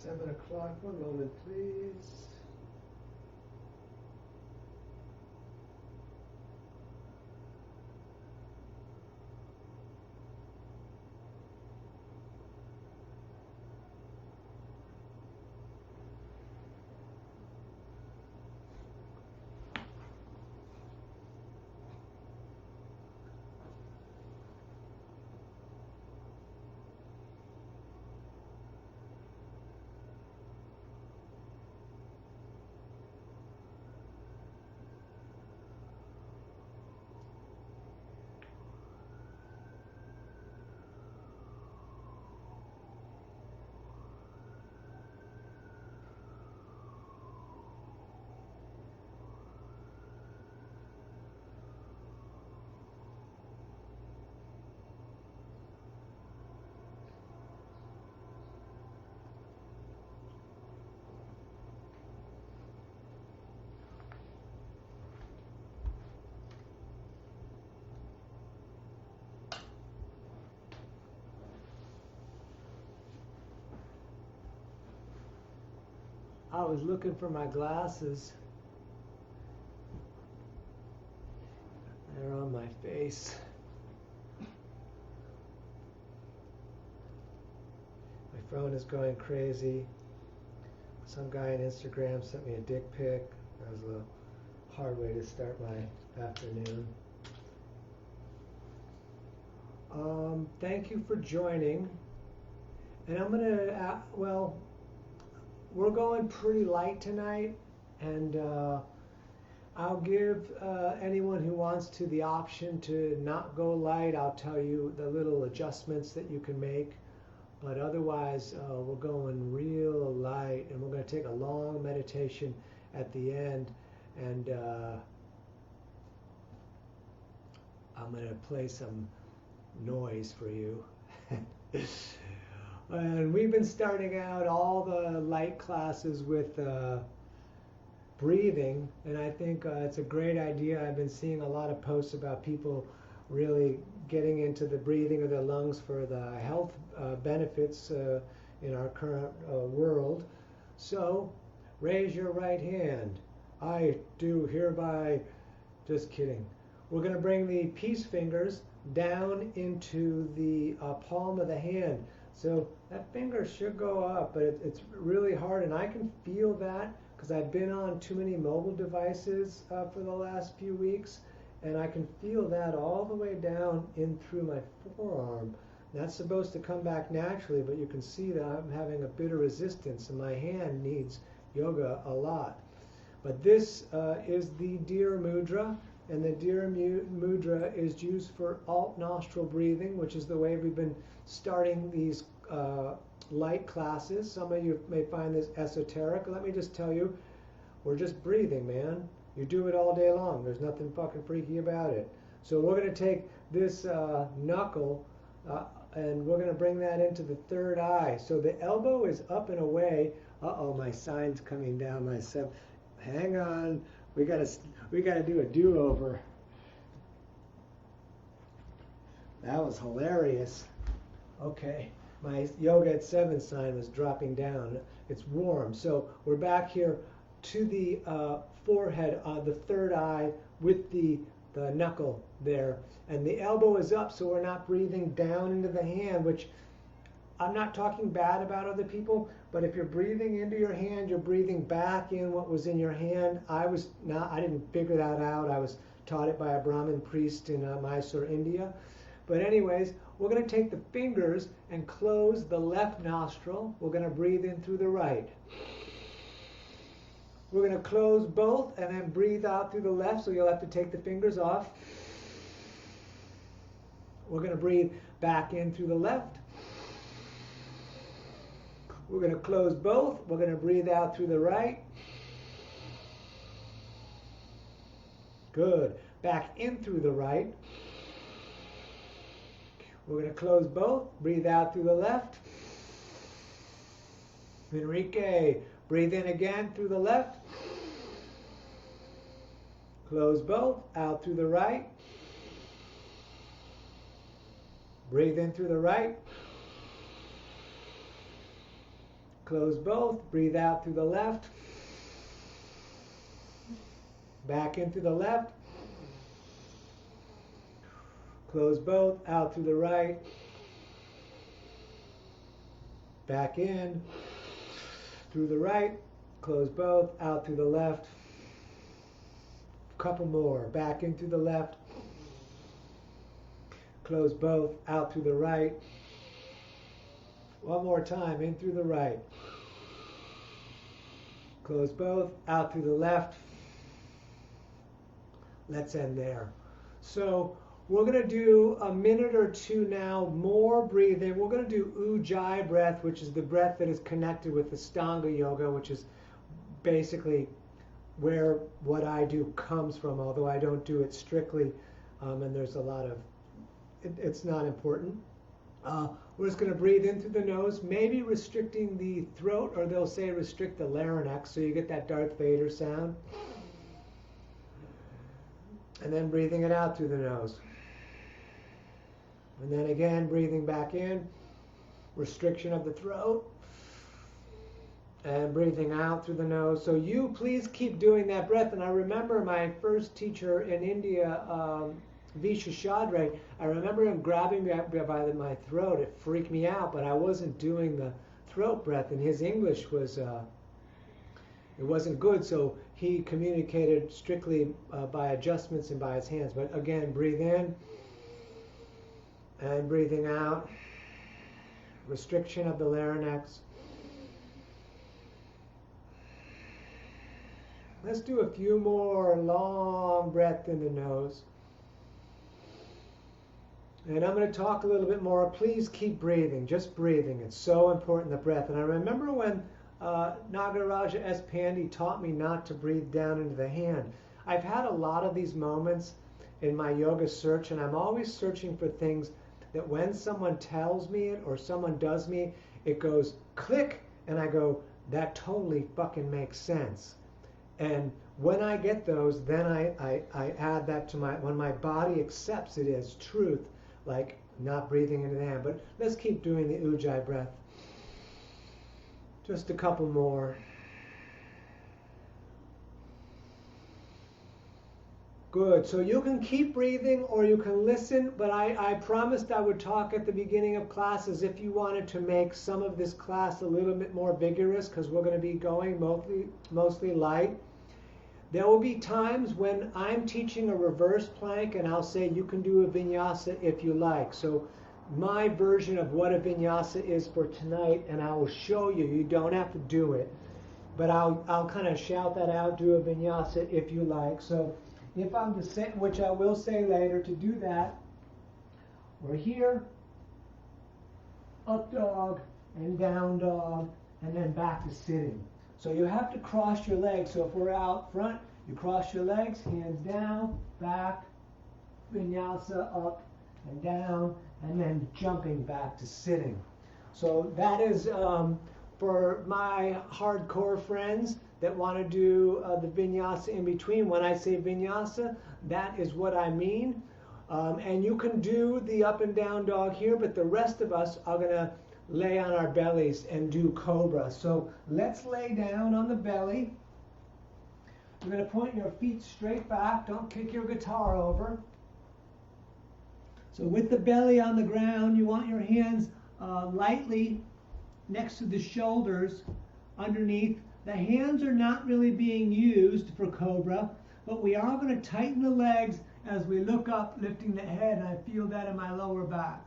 7 o'clock, one moment please. I was looking for my glasses. They're on my face. My phone is going crazy. Some guy on Instagram sent me a dick pic. That was a hard way to start my afternoon. Thank you for joining. And I'm going to, we're going pretty light tonight, and I'll give anyone who wants to the option to not go light. I'll tell you the little adjustments that you can make, but otherwise we're going real light, and we're going to take a long meditation at the end, and I'm going to play some noise for you. And we've been starting out all the light classes with breathing, and I think it's a great idea. I've been seeing a lot of posts about people really getting into the breathing of their lungs for the health benefits in our current world. So raise your right hand. I do hereby, just kidding. We're going to bring the peace fingers down into the palm of the hand. So that finger should go up, but it's really hard, and I can feel that because I've been on too many mobile devices for the last few weeks, and I can feel that all the way down in through my forearm. That's supposed to come back naturally, but you can see that I'm having a bit of resistance, and my hand needs yoga a lot. But this is the Dirimu Mudra, and the Dirimu Mudra is used for alt nostril breathing, which is the way we've been starting these light classes. Some of you may find this esoteric. Let me just tell you, we're just breathing, man. You do it all day long. There's nothing fucking freaky about it. So we're going to take this knuckle and we're going to bring that into the third eye. So the elbow is up and away. Uh-oh, my sign's coming down myself. Hang on. We gotta do a do-over. That was hilarious. Okay, my yoga at 7 sign was dropping down. It's warm. So we're back here to the forehead, the third eye, with the knuckle there. And the elbow is up, so we're not breathing down into the hand, which I'm not talking bad about other people, but if you're breathing into your hand, you're breathing back in what was in your hand. I didn't figure that out. I was taught it by a Brahmin priest in Mysore, India. But anyways, we're going to take the fingers and close the left nostril. We're going to breathe in through the right. We're going to close both and then breathe out through the left, so you'll have to take the fingers off. We're going to breathe back in through the left. We're going to close both. We're going to breathe out through the right. Good. Back in through the right. We're going to close both. Breathe out through the left. Enrique, breathe in again through the left. Close both. Out through the right. Breathe in through the right. Close both. Breathe out through the left. Back in through the left. Close both. Out through the right. Back in. Through the right. Close both. Out through the left. Couple more. Back in through the left. Close both. Out through the right. One more time. In through the right. Close both. Out through the left. Let's end there. So we're going to do a minute or two now, more breathing. We're going to do Ujjayi breath, which is the breath that is connected with the Stanga Yoga, which is basically where what I do comes from, although I don't do it strictly, and there's a lot of, it's not important. We're just going to breathe in through the nose, maybe restricting the throat, or they'll say restrict the larynx, so you get that Darth Vader sound. And then breathing it out through the nose. And then again, breathing back in, restriction of the throat. And breathing out through the nose. So you please keep doing that breath. And I remember my first teacher in India, Visha Shadre, I remember him grabbing me by my throat. It freaked me out, but I wasn't doing the throat breath. And his English was, it wasn't good, so he communicated strictly by adjustments and by his hands. But again, breathe in and breathing out. Restriction of the larynx. Let's do a few more long breaths in the nose. And I'm going to talk a little bit more. Please keep breathing, just breathing. It's so important, the breath. And I remember when Nagaraja S. Pandey taught me not to breathe down into the hand. I've had a lot of these moments in my yoga search, and I'm always searching for things that when someone tells me it or someone does me, it goes click, and I go, that totally fucking makes sense. And when I get those, then I add that to when my body accepts it as truth, like not breathing into the hand. But let's keep doing the Ujjayi breath. Just a couple more. Good. So you can keep breathing or you can listen, but I promised I would talk at the beginning of classes if you wanted to make some of this class a little bit more vigorous, because we're going to be going mostly light. There will be times when I'm teaching a reverse plank and I'll say you can do a vinyasa if you like. So my version of what a vinyasa is for tonight, and I will show you. You don't have to do it, but I'll kind of shout that out, do a vinyasa if you like. So if I'm to say, which I will say later, to do that, we're here, up dog and down dog, and then back to sitting. So you have to cross your legs. So if we're out front, you cross your legs, hands down, back, vinyasa, up and down, and then jumping back to sitting. So that is for my hardcore friends that want to do the vinyasa in between. When I say vinyasa, that is what I mean. And you can do the up and down dog here, but the rest of us are going to lay on our bellies and do Cobra. So let's lay down on the belly. You're going to point your feet straight back. Don't kick your guitar over. So with the belly on the ground, you want your hands lightly next to the shoulders underneath. The hands are not really being used for Cobra, but we are going to tighten the legs as we look up, lifting the head, and I feel that in my lower back.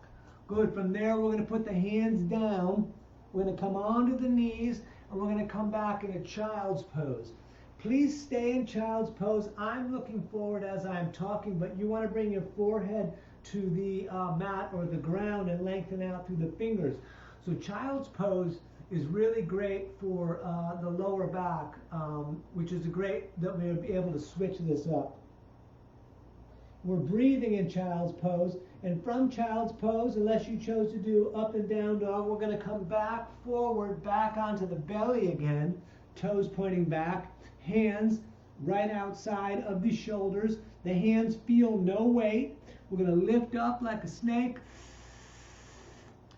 Good. From there, we're going to put the hands down. We're going to come onto the knees, and we're going to come back in a child's pose. Please stay in child's pose. I'm looking forward as I'm talking, but you want to bring your forehead to the mat or the ground and lengthen out through the fingers. So child's pose is really great for the lower back, which is great that we'll be able to switch this up. We're breathing in child's pose, and from child's pose, unless you chose to do up and down dog, we're going to come back forward, back onto the belly again, toes pointing back, hands right outside of the shoulders. The hands feel no weight. We're going to lift up like a snake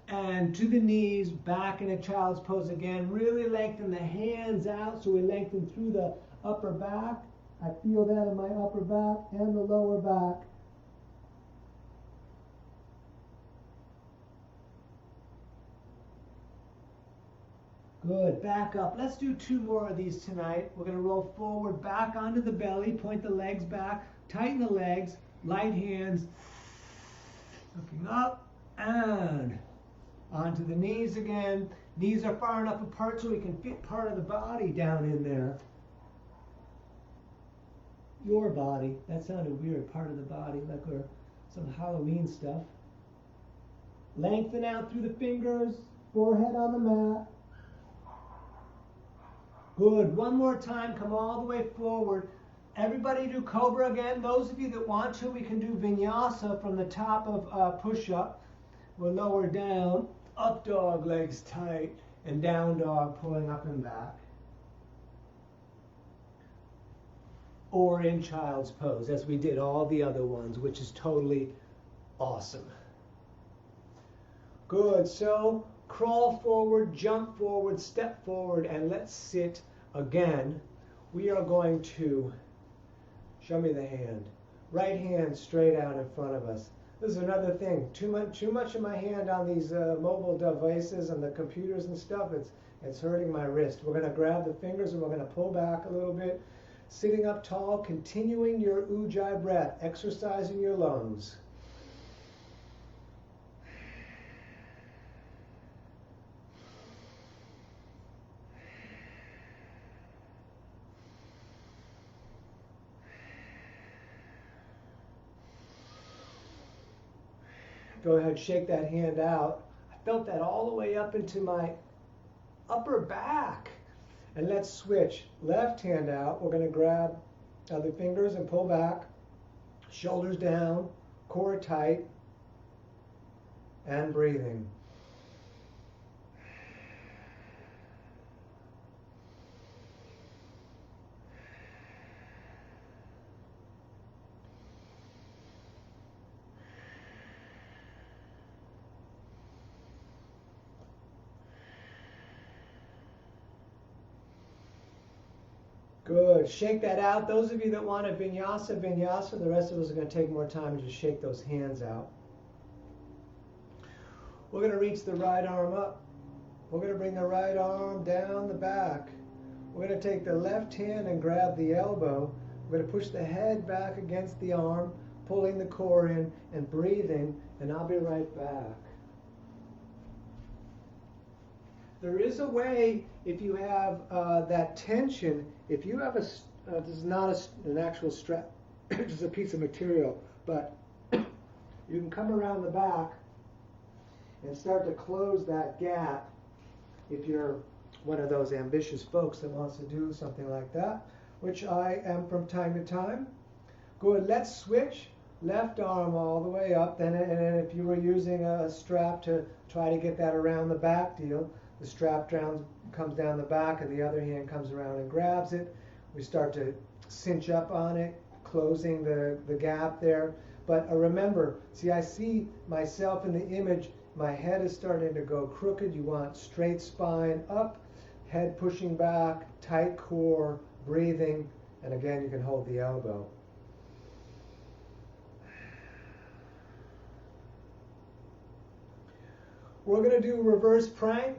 And to the knees, back in a child's pose again. Really lengthen the hands out, so we lengthen through the upper back. I feel that in my upper back and the lower back. Good, back up. Let's do 2 more of these tonight. We're going to roll forward, back onto the belly, point the legs back, tighten the legs, light hands, looking up, and onto the knees again. Knees are far enough apart so we can fit part of the body down in there. Your body. That sounded weird, part of the body, like we're some Halloween stuff. Lengthen out through the fingers, forehead on the mat. Good. One more time. Come all the way forward. Everybody do Cobra again. Those of you that want to, we can do Vinyasa from the top of push-up. We'll lower down. Up dog, legs tight. And down dog, pulling up and back. Or in child's pose, as we did all the other ones, which is totally awesome. Good. So crawl forward, jump forward, step forward, and let's sit again. We are going to, show me the hand. Right hand straight out in front of us. This is another thing. Too much of my hand on these mobile devices and the computers and stuff. It's hurting my wrist. We're going to grab the fingers and we're going to pull back a little bit. Sitting up tall, continuing your ujjayi breath, exercising your lungs. Go ahead, shake that hand out. I felt that all the way up into my upper back. And let's switch. Left hand out. We're going to grab the fingers and pull back. Shoulders down, core tight, and breathing. Good. Shake that out. Those of you that want a vinyasa, vinyasa. The rest of us are going to take more time to just shake those hands out. We're going to reach the right arm up. We're going to bring the right arm down the back. We're going to take the left hand and grab the elbow. We're going to push the head back against the arm, pulling the core in and breathing, and I'll be right back. There is a way, if you have that tension, if you have this is not an actual strap, it's just a piece of material, but you can come around the back and start to close that gap if you're one of those ambitious folks that wants to do something like that, which I am from time to time. Good, let's switch. Left arm all the way up, and if you were using a strap to try to get that around the back deal, the strap comes down the back and the other hand comes around and grabs it. We start to cinch up on it, closing the gap there. But remember, see, I see myself in the image. My head is starting to go crooked. You want straight spine up, head pushing back, tight core, breathing, and again you can hold the elbow. We're going to do reverse plank,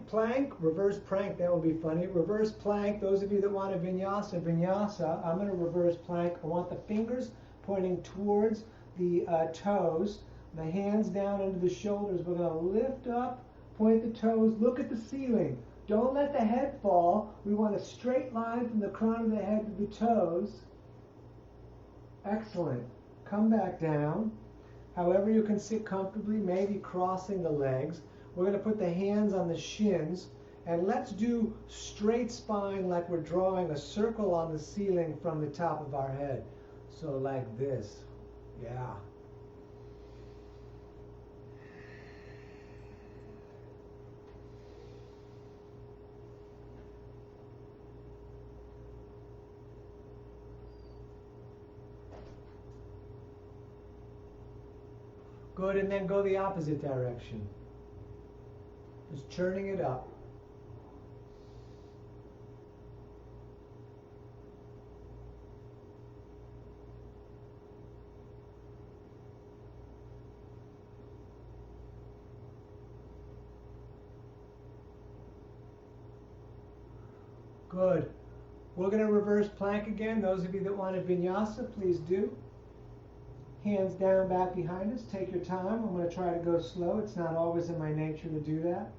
reverse plank, that will be funny. Reverse plank, those of you that want a vinyasa, vinyasa, I'm going to reverse plank. I want the fingers pointing towards the toes, the hands down into the shoulders. We're going to lift up, point the toes, look at the ceiling. Don't let the head fall. We want a straight line from the crown of the head to the toes. Excellent. Come back down. However you can sit comfortably, maybe crossing the legs. We're going to put the hands on the shins, and let's do straight spine like we're drawing a circle on the ceiling from the top of our head. So like this. Yeah. Good, and then go the opposite direction. Just churning it up. Good. We're going to reverse plank again. Those of you that want a vinyasa, please do. Hands down back behind us. Take your time. I'm going to try to go slow. It's not always in my nature to do that.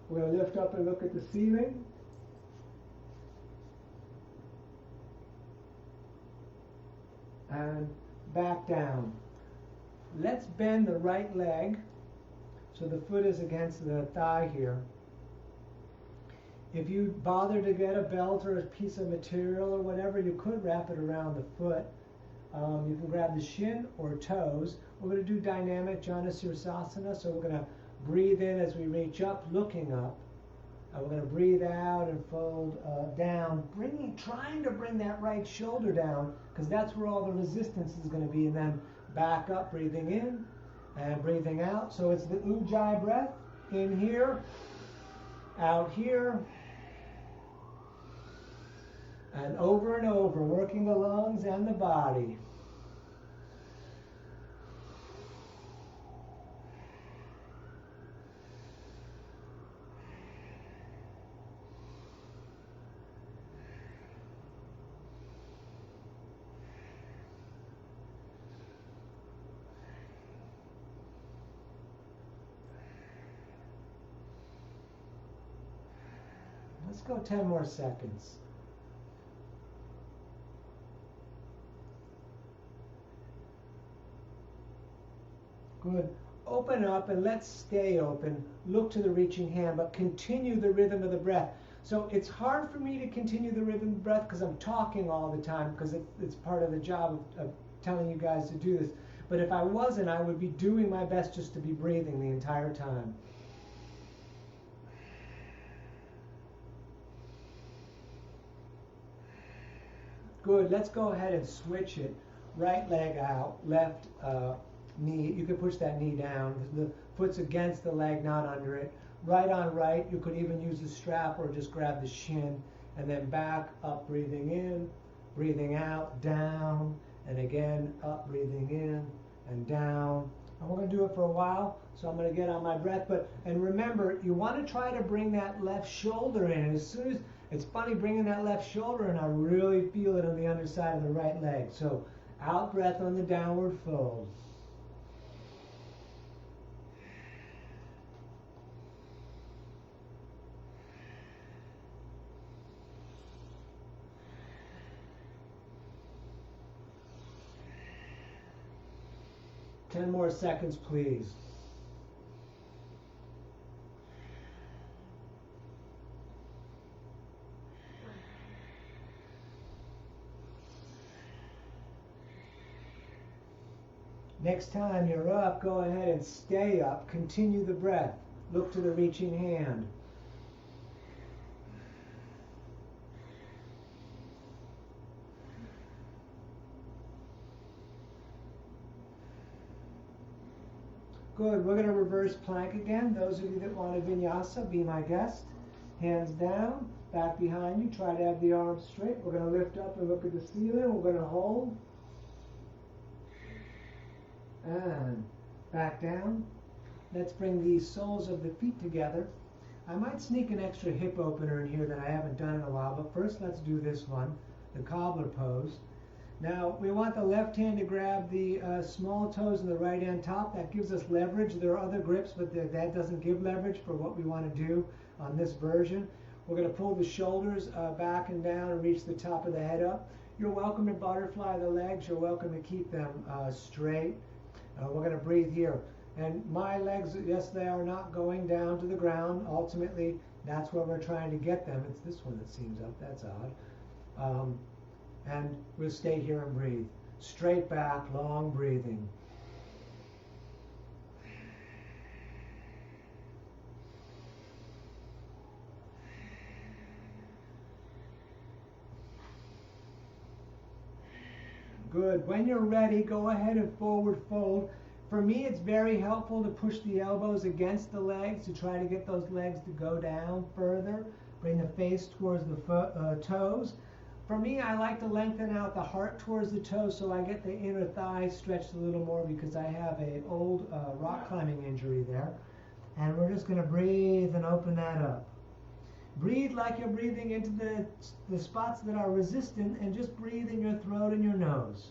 We're going to lift up and look at the ceiling. And back down. Let's bend the right leg so the foot is against the thigh here. If you bother to get a belt or a piece of material or whatever, you could wrap it around the foot. You can grab the shin or toes. We're going to do dynamic Janasarsasana, so we're going to breathe in as we reach up, looking up. We're going to breathe out and fold down, trying to bring that right shoulder down, because that's where all the resistance is going to be, and then back up, breathing in and breathing out. So it's the Ujjayi breath, in here, out here, and over, working the lungs and the body. Let's go 10 more seconds. Good. Open up and let's stay open. Look to the reaching hand, but continue the rhythm of the breath. So it's hard for me to continue the rhythm of the breath because I'm talking all the time, because it's part of the job of telling you guys to do this. But if I wasn't, I would be doing my best just to be breathing the entire time. Good. Let's go ahead and switch it. Right leg out, left knee. You can push that knee down. The foot's against the leg, not under it. Right on right. You could even use a strap or just grab the shin. And then back, up, breathing in, breathing out, down, and again, up, breathing in, and down. And we're going to do it for a while, so I'm going to get on my breath. And remember, you want to try to bring that left shoulder in. As soon as, it's funny bringing that left shoulder in, I really feel it on the underside of the right leg. So out breath on the downward fold. Ten more seconds, please. Next time you're up, go ahead and stay up. Continue the breath. Look to the reaching hand. Good. We're going to reverse plank again. Those of you that want a vinyasa, be my guest. Hands down, back behind you. Try to have the arms straight. We're going to lift up and look at the ceiling. We're going to hold. And back down. Let's bring the soles of the feet together. I might sneak an extra hip opener in here that I haven't done in a while, but first let's do this one, the Cobbler Pose. Now, we want the left hand to grab the small toes and the right hand top. That gives us leverage. There are other grips, but that doesn't give leverage for what we want to do on this version. We're going to pull the shoulders back and down and reach the top of the head up. You're welcome to butterfly the legs. You're welcome to keep them straight. We're going to breathe here. And my legs, yes, they are not going down to the ground. Ultimately, that's where we're trying to get them. It's this one that seems up. That's odd. And we'll stay here and breathe. Straight back, long breathing. Good. When you're ready, go ahead and forward fold. For me, it's very helpful to push the elbows against the legs to try to get those legs to go down further. Bring the face towards the toes. For me, I like to lengthen out the heart towards the toes so I get the inner thigh stretched a little more because I have an old rock climbing injury there. And we're just going to breathe and open that up. Breathe like you're breathing into the spots that are resistant, and just breathe in your throat and your nose.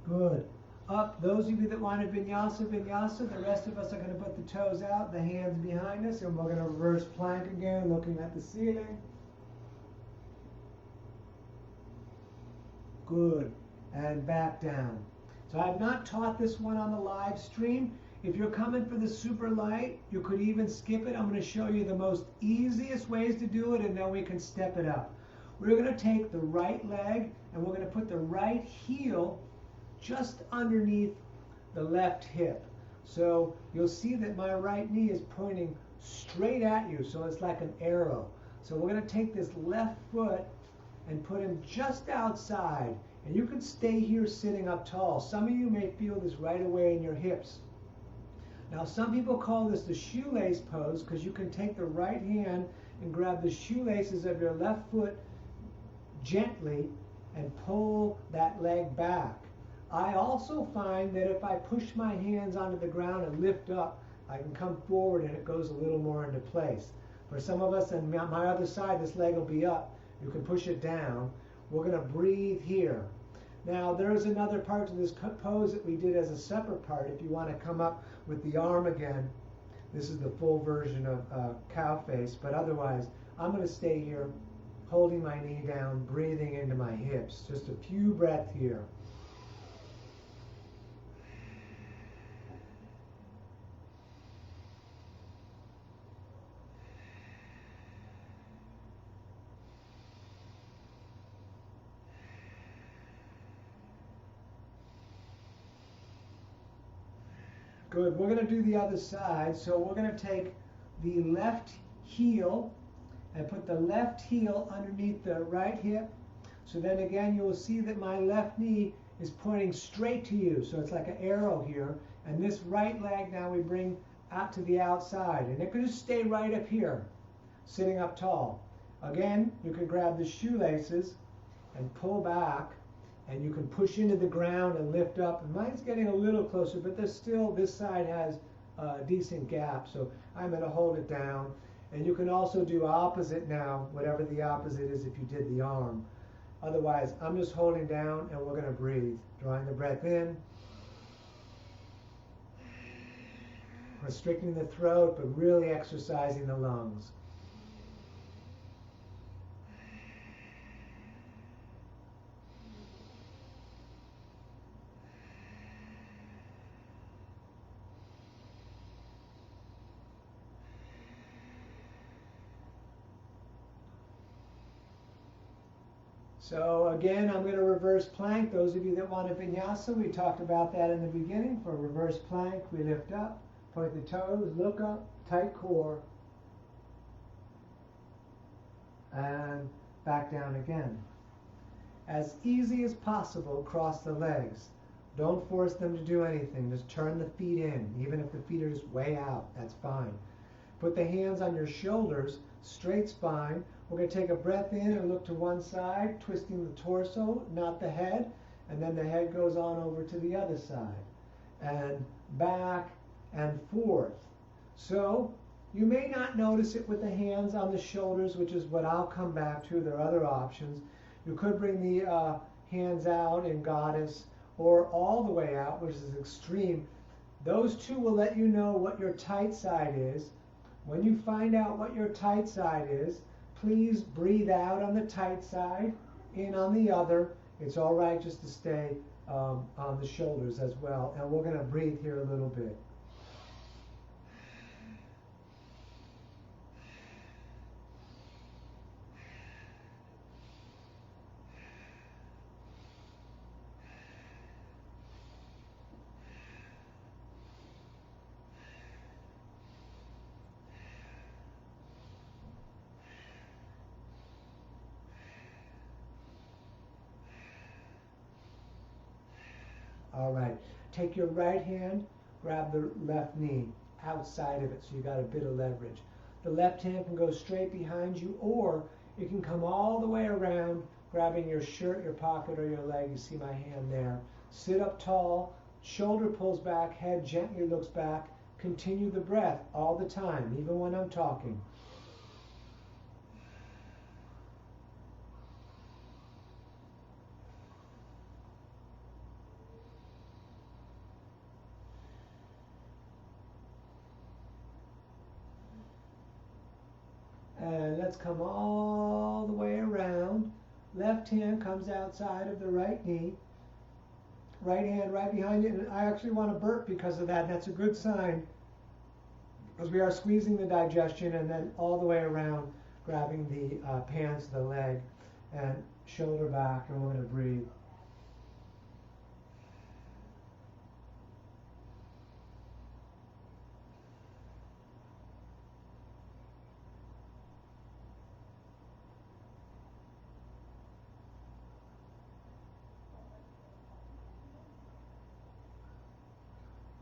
Good. Up. Those of you that want to Vinyasa, Vinyasa. The rest of us are going to put the toes out, the hands behind us, and we're going to reverse plank again, looking at the ceiling. Good. And back down. So I've not taught this one on the live stream. If you're coming for the super light, you could even skip it. I'm going to show you the most easiest ways to do it, and then we can step it up. We're going to take the right leg, and we're going to put the right heel just underneath the left hip. So you'll see that my right knee is pointing straight at you, so it's like an arrow. So we're going to take this left foot and put him just outside. And you can stay here sitting up tall. Some of you may feel this right away in your hips. Now some people call this the shoelace pose because you can take the right hand and grab the shoelaces of your left foot gently and pull that leg back. I also find that if I push my hands onto the ground and lift up, I can come forward and it goes a little more into place. For some of us, on my other side, this leg will be up. You can push it down. We're going to breathe here. Now, there's another part to this pose that we did as a separate part. If you want to come up with the arm again, this is the full version of cow face. But otherwise, I'm going to stay here, holding my knee down, breathing into my hips. Just a few breaths here. Good. We're going to do the other side. So we're going to take the left heel and put the left heel underneath the right hip. So then again, you will see that my left knee is pointing straight to you. So it's like an arrow here. And this right leg now we bring out to the outside. And it can just stay right up here, sitting up tall. Again, you can grab the shoelaces and pull back. And you can push into the ground and lift up. And mine's getting a little closer, but there's still, this side has a decent gap. So I'm going to hold it down. And you can also do opposite now, whatever the opposite is if you did the arm. Otherwise, I'm just holding down and we're going to breathe. Drawing the breath in. Restricting the throat, but really exercising the lungs. So again, I'm going to reverse plank. Those of you that want a Vinyasa, we talked about that in the beginning. For reverse plank, we lift up, point the toes, look up, tight core, and back down again. As easy as possible, cross the legs. Don't force them to do anything. Just turn the feet in. Even if the feet are just way out, that's fine. Put the hands on your shoulders, straight spine. We're going to take a breath in and look to one side, twisting the torso, not the head, and then the head goes on over to the other side. And back and forth. So you may not notice it with the hands on the shoulders, which is what I'll come back to. There are other options. You could bring the hands out in goddess or all the way out, which is extreme. Those two will let you know what your tight side is. When you find out what your tight side is, please breathe out on the tight side, in on the other. It's all right just to stay on the shoulders as well. And we're going to breathe here a little bit. All right. Take your right hand, grab the left knee outside of it so you got a bit of leverage. The left hand can go straight behind you, or it can come all the way around, grabbing your shirt, your pocket, or your leg. You see my hand there. Sit up tall, shoulder pulls back, head gently looks back. Continue the breath all the time, even when I'm talking. And let's come all the way around. Left hand comes outside of the right knee. Right hand right behind it. And I actually want to burp because of that. That's a good sign, because we are squeezing the digestion, and then all the way around, grabbing the pants, the leg, and shoulder back, and we're going to breathe.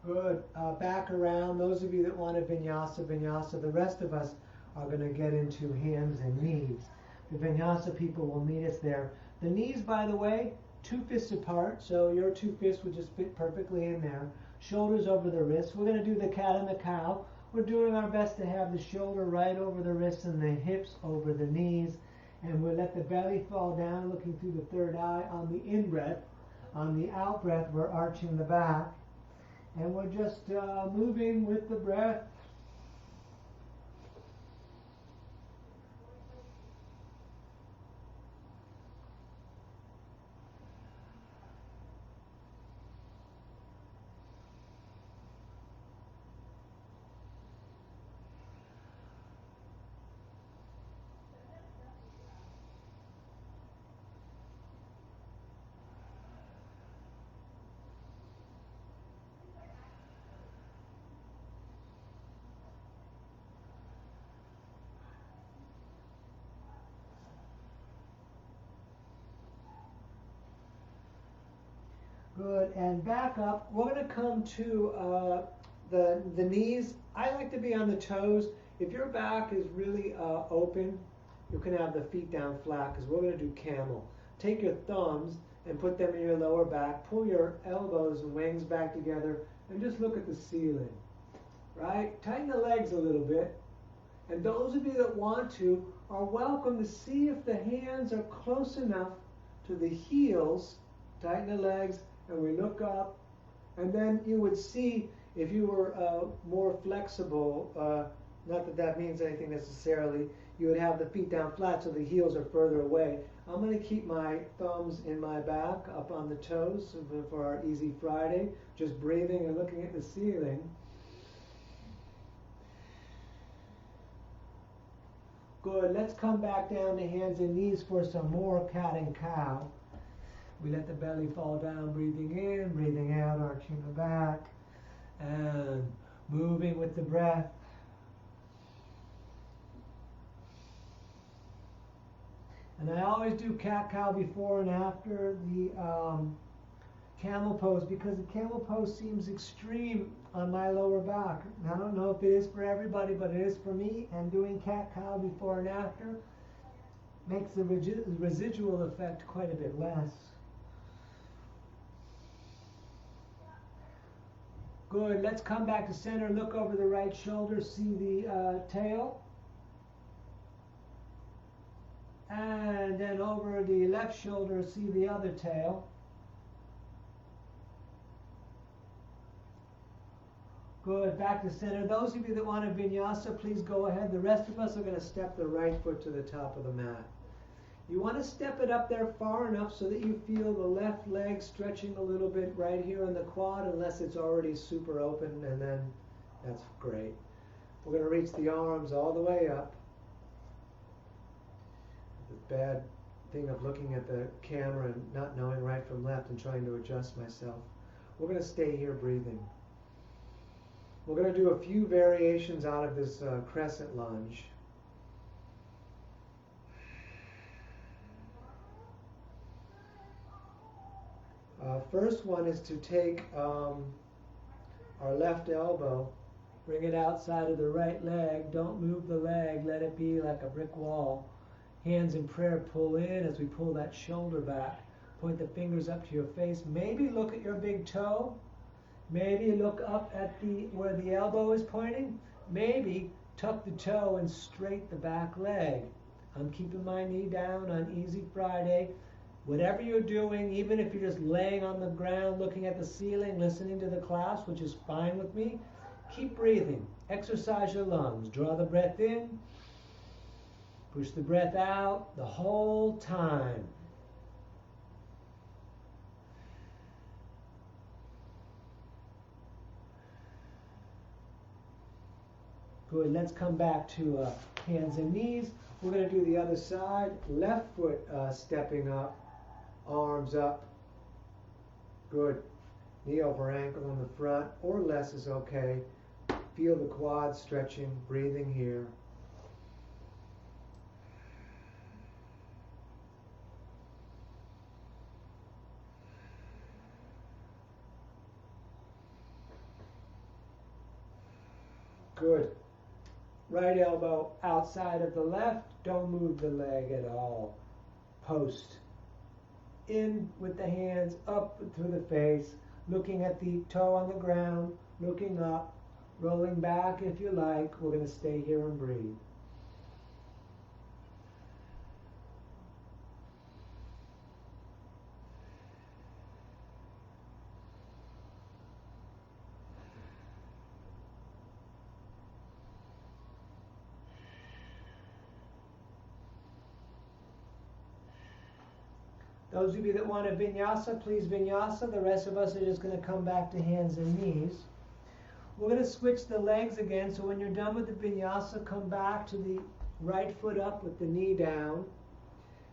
Good. Back around. Those of you that want a vinyasa, vinyasa. The rest of us are going to get into hands and knees. The vinyasa people will meet us there. The knees, by the way, 2 fists apart, so your 2 fists would just fit perfectly in there. Shoulders over the wrists. We're going to do the cat and the cow. We're doing our best to have the shoulder right over the wrists and the hips over the knees. And we'll let the belly fall down, looking through the third eye on the in-breath. On the out-breath, we're arching the back. And we're just moving with the breath. Good, and back up. We're going to come to the knees. I like to be on the toes. If your back is really open, you can have the feet down flat, because we're going to do camel. Take your thumbs and put them in your lower back. Pull your elbows and wings back together, and just look at the ceiling. Right? Tighten the legs a little bit. And those of you that want to are welcome to see if the hands are close enough to the heels. Tighten the legs. And we look up, and then you would see if you were more flexible, not that that means anything necessarily, you would have the feet down flat so the heels are further away. I'm going to keep my thumbs in my back, up on the toes for our Easy Friday, just breathing and looking at the ceiling. Good, let's come back down to hands and knees for some more cat and cow. We let the belly fall down, breathing in, breathing out, arching the back, and moving with the breath. And I always do cat-cow before and after the camel pose, because the camel pose seems extreme on my lower back. And I don't know if it is for everybody, but it is for me. And doing cat-cow before and after makes the residual effect quite a bit less. Good. Let's come back to center. Look over the right shoulder. See the tail. And then over the left shoulder, see the other tail. Good. Back to center. Those of you that want a vinyasa, please go ahead. The rest of us are going to step the right foot to the top of the mat. You want to step it up there far enough so that you feel the left leg stretching a little bit right here on the quad, unless it's already super open, and then that's great. We're going to reach the arms all the way up. The bad thing of looking at the camera and not knowing right from left and trying to adjust myself. We're going to stay here breathing. We're going to do a few variations out of this crescent lunge. First one is to take our left elbow, bring it outside of the right leg. Don't move the leg. Let it be like a brick wall. Hands in prayer, pull in as we pull that shoulder back. Point the fingers up to your face. Maybe look at your big toe. Maybe look up at where the elbow is pointing. Maybe tuck the toe and straight the back leg. I'm keeping my knee down on Easy Friday. Whatever you're doing, even if you're just laying on the ground, looking at the ceiling, listening to the class, which is fine with me, keep breathing. Exercise your lungs. Draw the breath in. Push the breath out the whole time. Good. Let's come back to hands and knees. We're going to do the other side. Left foot stepping up, arms up. Good. Knee over ankle on the front, or less is okay. Feel the quads stretching, breathing here. Good. Right elbow outside of the left. Don't move the leg at all. Post. In with the hands up through the face. Looking at the toe on the ground. Looking up. Rolling back if you like. We're going to stay here and breathe. Those of you that want a vinyasa, please vinyasa. The rest of us are just going to come back to hands and knees. We're going to switch the legs again, so when you're done with the vinyasa, come back to the right foot up with the knee down.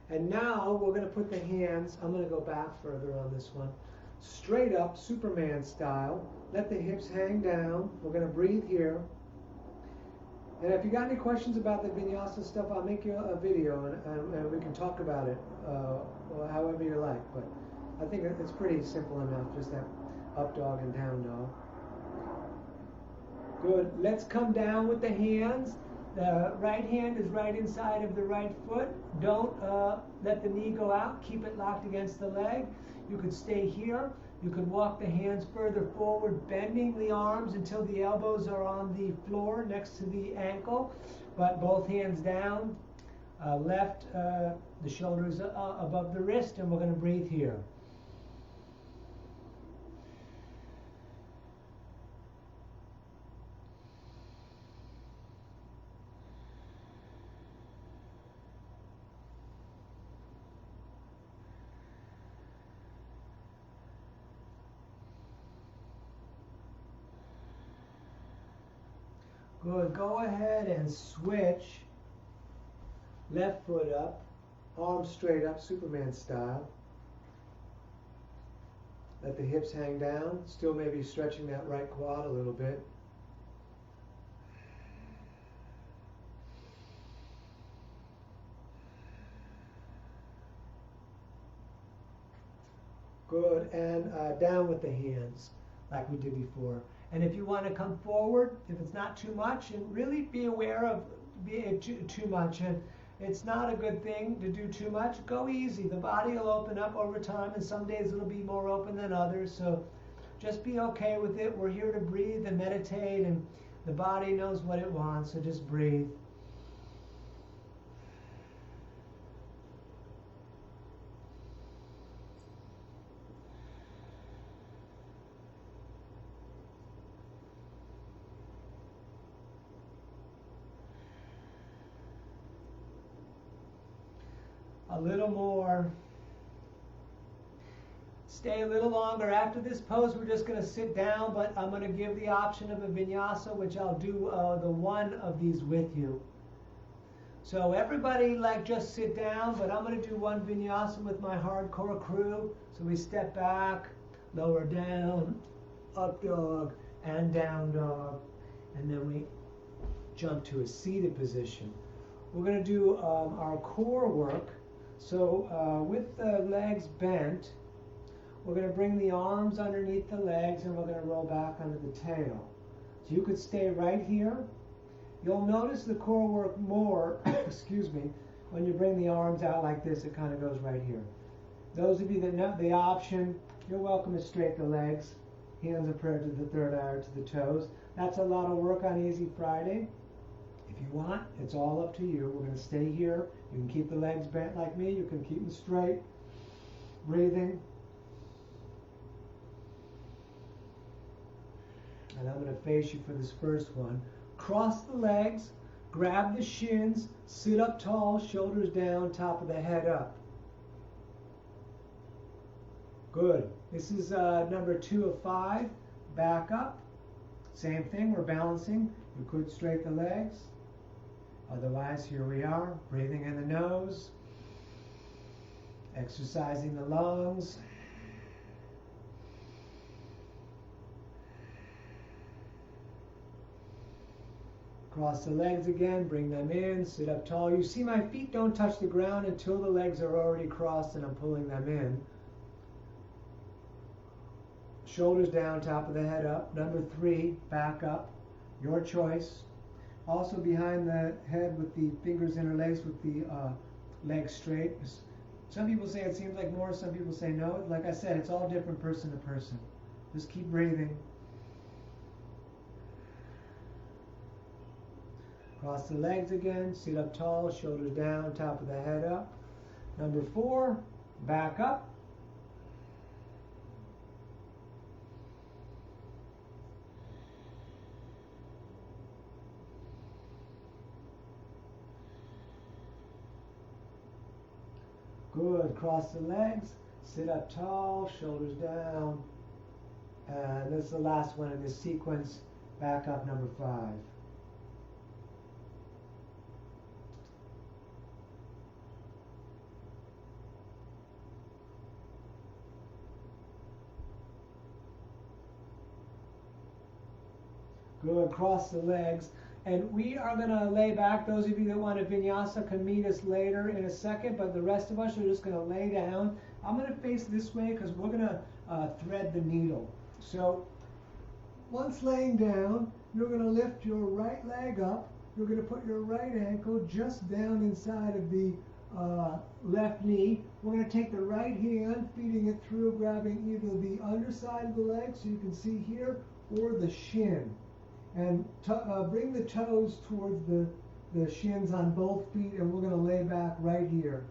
And now we're going to put the hands, I'm going to go back further on this one, straight up, Superman style. Let the hips hang down. We're going to breathe here. And if you got any questions about the vinyasa stuff, I'll make you a video and we can talk about it however you like. But I think it's pretty simple enough, just that up dog and down dog. Good. Let's come down with the hands. The right hand is right inside of the right foot. Don't let the knee go out. Keep it locked against the leg. You could stay here. You could walk the hands further forward, bending the arms until the elbows are on the floor next to the ankle, but both hands down. Left, the shoulders above the wrist, and we're going to breathe here. Good. Go ahead and switch. Left foot up, arms straight up, Superman style. Let the hips hang down. Still maybe stretching that right quad a little bit. Good. And down with the hands like we did before. And if you want to come forward, if it's not too much, and really be aware of being too much, and it's not a good thing to do too much. Go easy. The body will open up over time, and some days it'll be more open than others. So just be okay with it. We're here to breathe and meditate, and the body knows what it wants, so just breathe. A little more. Stay a little longer. After this pose, we're just going to sit down, but I'm going to give the option of a vinyasa, which I'll do the one of these with you. So everybody just sit down, but I'm going to do one vinyasa with my hardcore crew. So we step back, lower down, up dog, and down dog, and then we jump to a seated position. We're going to do our core work. So with the legs bent, we're going to bring the arms underneath the legs and we're going to roll back under the tail. So you could stay right here. You'll notice the core work more, excuse me, when you bring the arms out like this, it kind of goes right here. Those of you that know the option, you're welcome to straighten the legs. Hands of prayer to the third eye, to the toes. That's a lot of work on Easy Friday. If you want, it's all up to you. We're going to stay here. You can keep the legs bent like me. You can keep them straight. Breathing. And I'm going to face you for this first one. Cross the legs, grab the shins, sit up tall, shoulders down, top of the head up. Good. This is number 2 of 5. Back up. Same thing, we're balancing. You could straighten the legs. Otherwise, here we are, breathing in the nose, exercising the lungs. Cross the legs again, bring them in, sit up tall. You see my feet don't touch the ground until the legs are already crossed and I'm pulling them in. Shoulders down, top of the head up. Number 3, back up. Your choice. Also behind the head with the fingers interlaced with the legs straight. Some people say it seems like more, some people say no. Like I said, it's all different person to person. Just keep breathing. Cross the legs again, sit up tall, shoulders down, top of the head up. Number 4, back up. Good. Cross the legs, sit up tall, shoulders down. And this is the last one in this sequence. Back up, number 5. Good. Cross the legs. And we are going to lay back. Those of you that want to Vinyasa can meet us later in a second, but the rest of us are just going to lay down. I'm going to face this way because we're going to thread the needle. So once laying down, you're going to lift your right leg up. You're going to put your right ankle just down inside of the left knee. We're going to take the right hand, feeding it through, grabbing either the underside of the leg, so you can see here, or the shin. And bring the toes towards the shins on both feet, and we're going to lay back right here.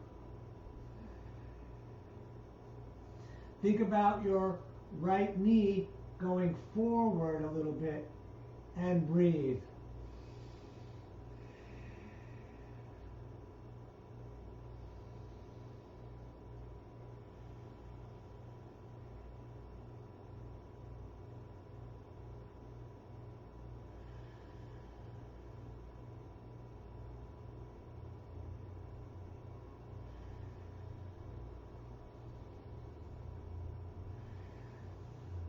Think about your right knee going forward a little bit, and breathe.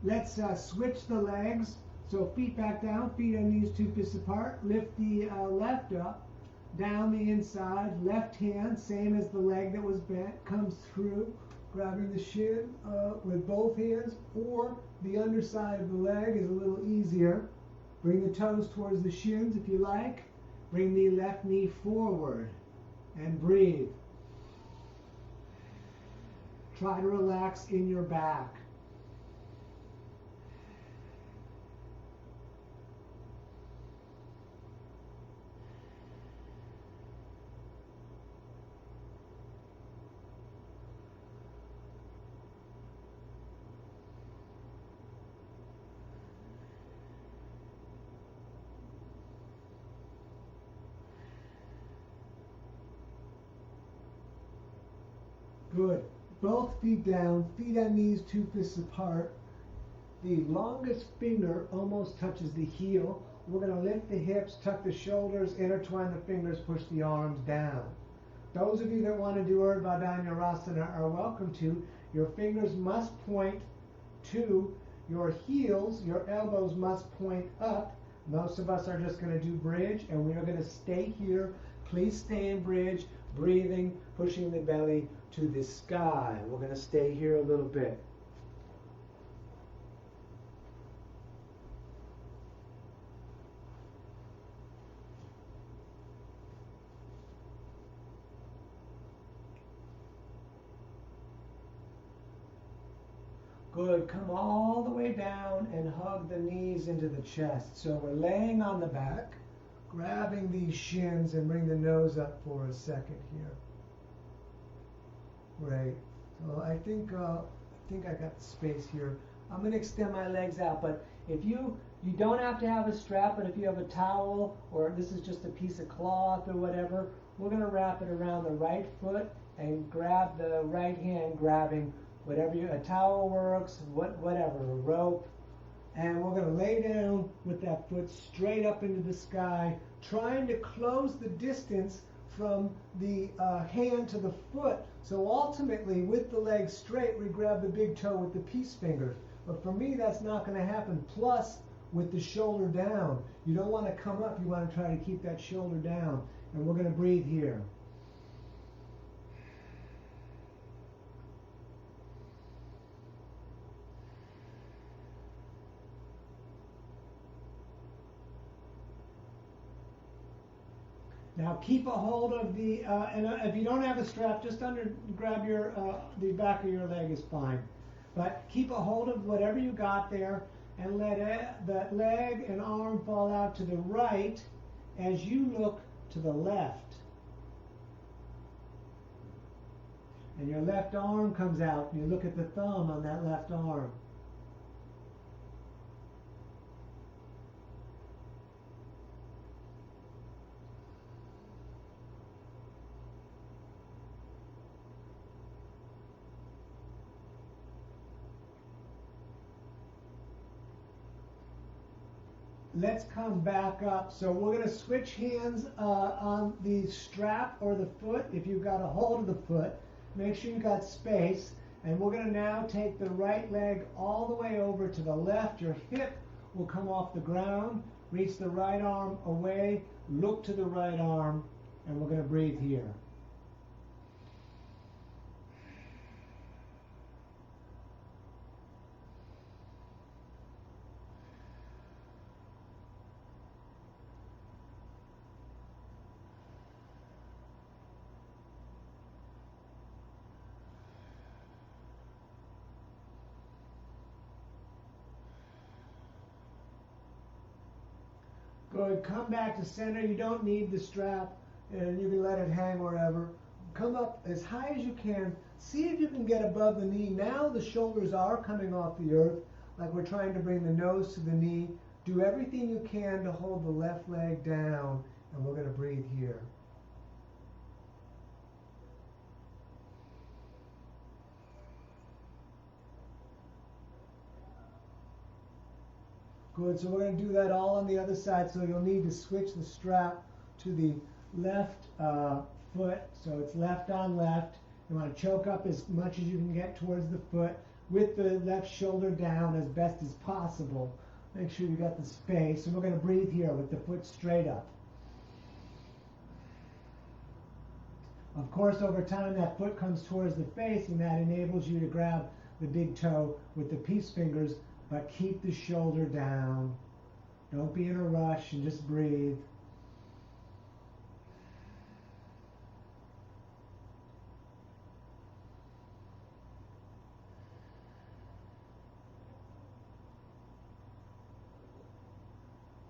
Let's switch the legs. So feet back down, feet and knees 2 fists apart. Lift the left up, down the inside. Left hand, same as the leg that was bent, comes through, grabbing the shin with both hands, or the underside of the leg is a little easier. Bring the toes towards the shins if you like. Bring the left knee forward and breathe. Try to relax in your back. Good. Both feet down, feet and knees 2 fists apart. The longest finger almost touches the heel. We're going to lift the hips, tuck the shoulders, intertwine the fingers, push the arms down. Those of you that want to do Urdhva Dhanurasana are welcome to. Your fingers must point to your heels. Your elbows must point up. Most of us are just going to do bridge, and we are going to stay here. Please stay in bridge, breathing, pushing the belly to the sky. We're going to stay here a little bit. Good. Come all the way down and hug the knees into the chest. So we're laying on the back, grabbing these shins, and bring the nose up for a second here. Great. So I think I got the space here. I'm going to extend my legs out, but if you don't have to have a strap, but if you have a towel or this is just a piece of cloth or whatever, we're going to wrap it around the right foot and grab the right hand, grabbing whatever a towel works, whatever, a rope, and we're going to lay down with that foot straight up into the sky, trying to close the distance from the hand to the foot. So ultimately, with the legs straight, we grab the big toe with the peace fingers. But for me, that's not going to happen. Plus, with the shoulder down, you don't want to come up. You want to try to keep that shoulder down. And we're going to breathe here. Now keep a hold of the, and if you don't have a strap, just grab your, the back of your leg is fine. But keep a hold of whatever you got there and let that leg and arm fall out to the right as you look to the left. And your left arm comes out and you look at the thumb on that left arm. Let's come back up. So we're going to switch hands on the strap or the foot. If you've got a hold of the foot, make sure you got space. And we're going to now take the right leg all the way over to the left. Your hip will come off the ground. Reach the right arm away. Look to the right arm. And we're going to breathe here. Good. Come back to center. You don't need the strap, and you can let it hang wherever. Come up as high as you can. See if you can get above the knee. Now the shoulders are coming off the earth, like we're trying to bring the nose to the knee. Do everything you can to hold the left leg down, and we're going to breathe here. Good, so we're going to do that all on the other side, so you'll need to switch the strap to the left foot, so it's left on left. You want to choke up as much as you can get towards the foot with the left shoulder down as best as possible. Make sure you got the space, and we're going to breathe here with the foot straight up. Of course, over time, that foot comes towards the face, and that enables you to grab the big toe with the peace fingers, but keep the shoulder down. Don't be in a rush and just breathe.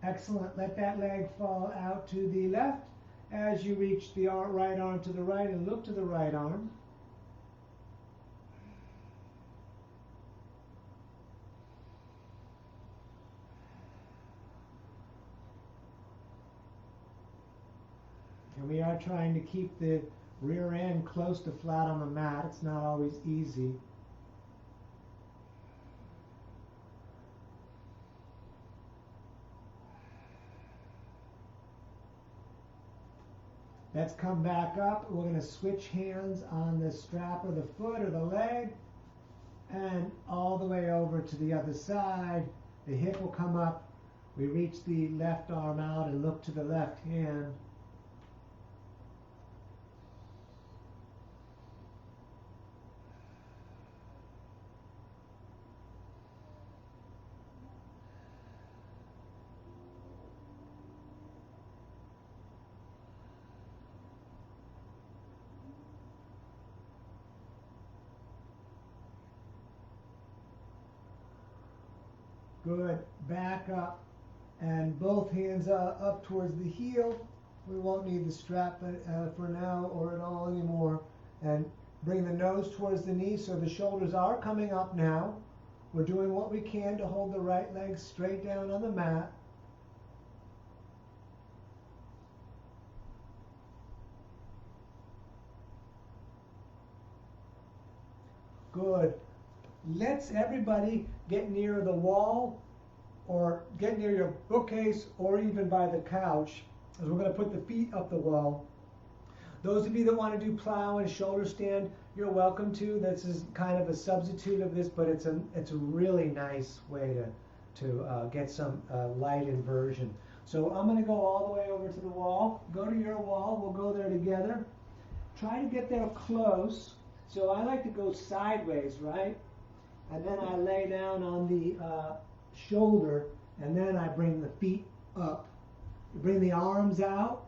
Excellent. Let that leg fall out to the left as you reach the right arm to the right and look to the right arm. And we are trying to keep the rear end close to flat on the mat. It's not always easy. Let's come back up. We're going to switch hands on the strap of the foot or the leg and all the way over to the other side. The hip will come up. We reach the left arm out and look to the left hand. Good. Back up. And both hands up towards the heel. We won't need the strap for now or at all anymore. And bring the nose towards the knee so the shoulders are coming up now. We're doing what we can to hold the right leg straight down on the mat. Good. Let's everybody get near the wall or get near your bookcase or even by the couch, as we're going to put the feet up the wall. Those of you that want to do plow and shoulder stand, you're welcome to. This is kind of a substitute of this, but it's a really nice way to get some light inversion. So I'm going to go all the way over to the wall. Go to your wall. We'll go there together. Try to get there close. So I like to go sideways, right? And then I lay down on the shoulder, and then I bring the feet up. You bring the arms out,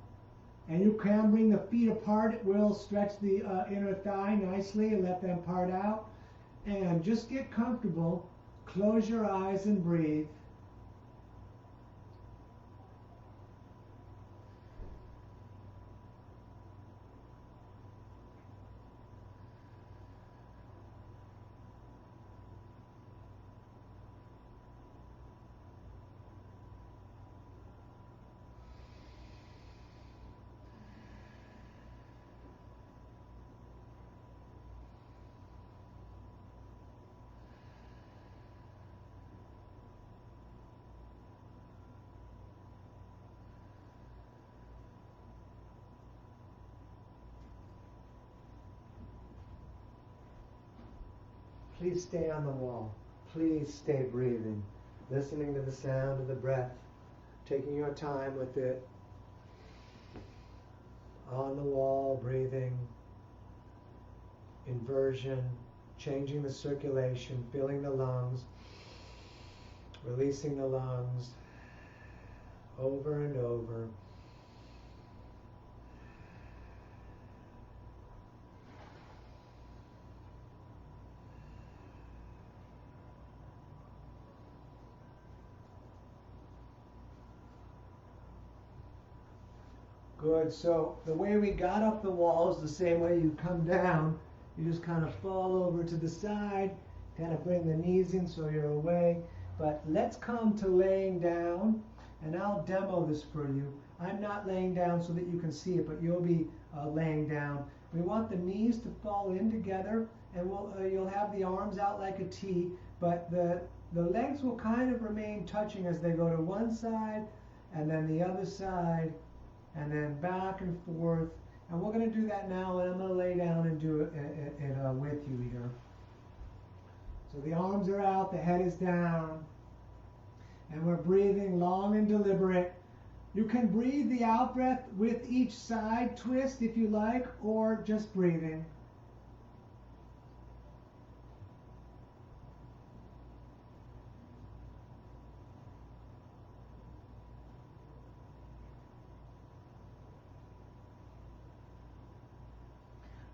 and you can bring the feet apart. It will stretch the inner thigh nicely and let them part out. And just get comfortable. Close your eyes and breathe. Please stay on the wall. Please stay breathing, listening to the sound of the breath, taking your time with it. On the wall, breathing, inversion, changing the circulation, filling the lungs, releasing the lungs, over and over. Good. So the way we got up the wall is the same way you come down. You just kind of fall over to the side, kind of bring the knees in so you're away. But let's come to laying down, and I'll demo this for you. I'm not laying down so that you can see it, but you'll be laying down. We want the knees to fall in together, and you'll have the arms out like a T, but the legs will kind of remain touching as they go to one side, and then the other side, and then back and forth. And we're going to do that now, and I'm going to lay down and do it with you here. So the arms are out, the head is down, and we're breathing long and deliberate. You can breathe the out breath with each side twist if you like, or just breathing.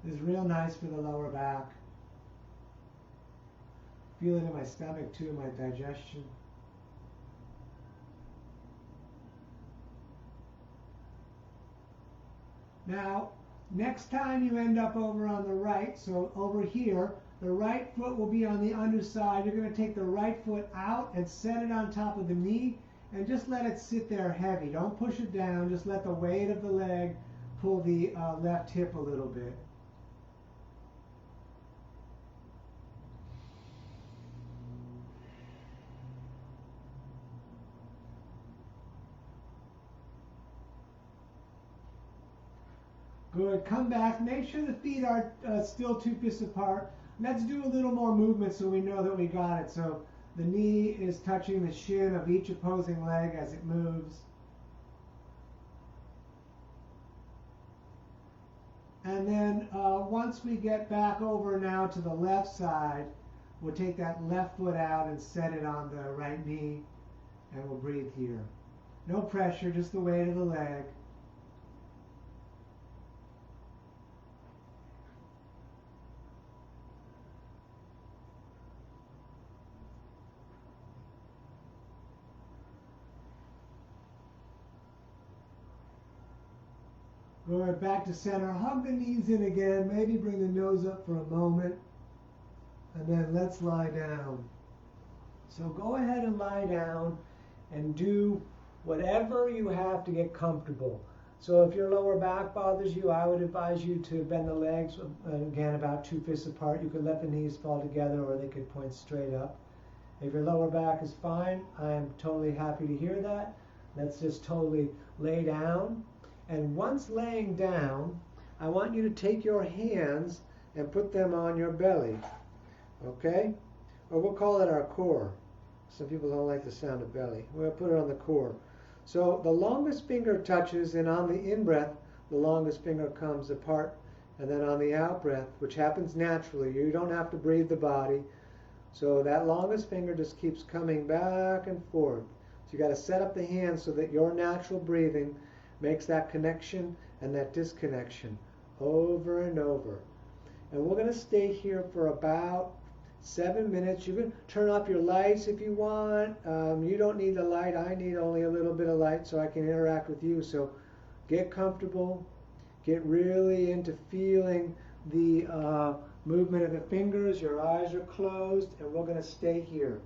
This is real nice for the lower back. Feel it in my stomach too, my digestion. Now, next time you end up over on the right, so over here, the right foot will be on the underside. You're going to take the right foot out and set it on top of the knee and just let it sit there heavy. Don't push it down. Just let the weight of the leg pull the left hip a little bit. Good. Come back. Make sure the feet are still 2 fists apart. Let's do a little more movement so we know that we got it. So the knee is touching the shin of each opposing leg as it moves. And then once we get back over now to the left side, we'll take that left foot out and set it on the right knee, and we'll breathe here. No pressure, just the weight of the leg. Going back to center. Hug the knees in again. Maybe bring the nose up for a moment. And then let's lie down. So go ahead and lie down and do whatever you have to get comfortable. So if your lower back bothers you, I would advise you to bend the legs, again, about 2 fists apart. You could let the knees fall together or they could point straight up. If your lower back is fine, I'm totally happy to hear that. Let's just totally lay down. And once laying down, I want you to take your hands and put them on your belly. Okay? Or we'll call it our core. Some people don't like the sound of belly. We'll put it on the core. So the longest finger touches, and on the in-breath, the longest finger comes apart. And then on the out-breath, which happens naturally, you don't have to breathe the body. So that longest finger just keeps coming back and forth. So you got to set up the hands so that your natural breathing makes that connection and that disconnection over and over. And we're going to stay here for about 7 minutes. You can turn off your lights if you want. You don't need the light. I need only a little bit of light so I can interact with you. So get comfortable. Get really into feeling the movement of the fingers. Your eyes are closed, and we're going to stay here.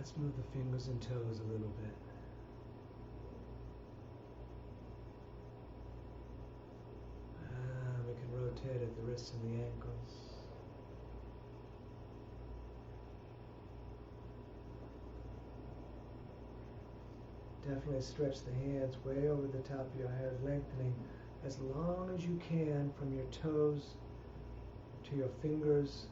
Let's move the fingers and toes a little bit. We can rotate at the wrists and the ankles. Definitely stretch the hands way over the top of your head, lengthening as long as you can from your toes to your fingers.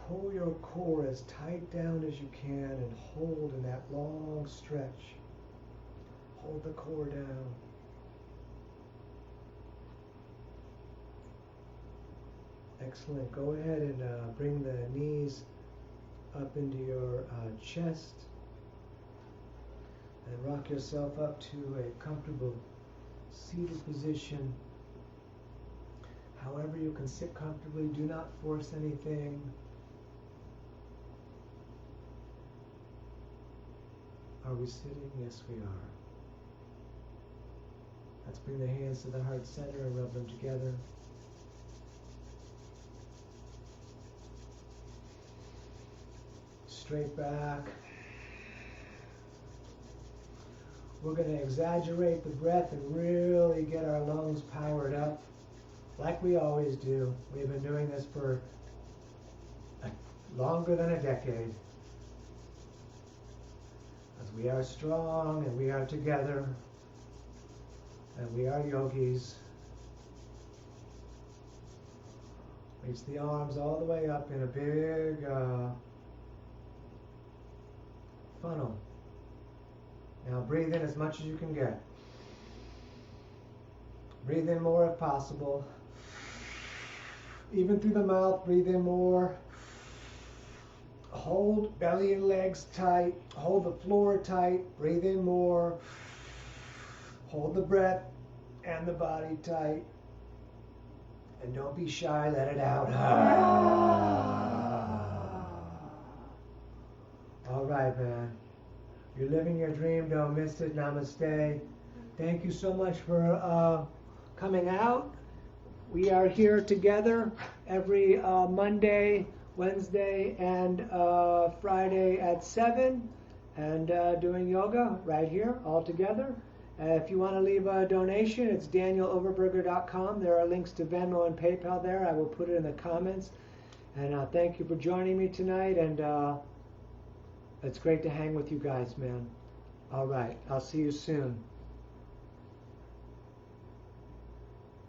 Pull your core as tight down as you can and hold in that long stretch. Hold the core down. Excellent. Go ahead and bring the knees up into your chest and rock yourself up to a comfortable seated position. However you can sit comfortably, do not force anything. Are we sitting? Yes, we are. Let's bring the hands to the heart center and rub them together. Straight back. We're going to exaggerate the breath and really get our lungs powered up like we always do. We've been doing this for longer than a decade. As we are strong and we are together and we are yogis. Reach the arms all the way up in a big funnel. Now breathe in as much as you can get. Breathe in more if possible. Even through the mouth, breathe in more. Hold belly and legs tight. Hold the floor tight. Breathe in more. Hold the breath and the body tight. And don't be shy, let it out. All right, man. You're living your dream, don't miss it. Namaste. Thank you so much for coming out. We are here together every Monday, Wednesday, and Friday at 7, and doing yoga right here all together. If you want to leave a donation, it's danieloverberger.com. There are links to Venmo and PayPal there. I will put it in the comments. And thank you for joining me tonight, and it's great to hang with you guys, man. All right, I'll see you soon.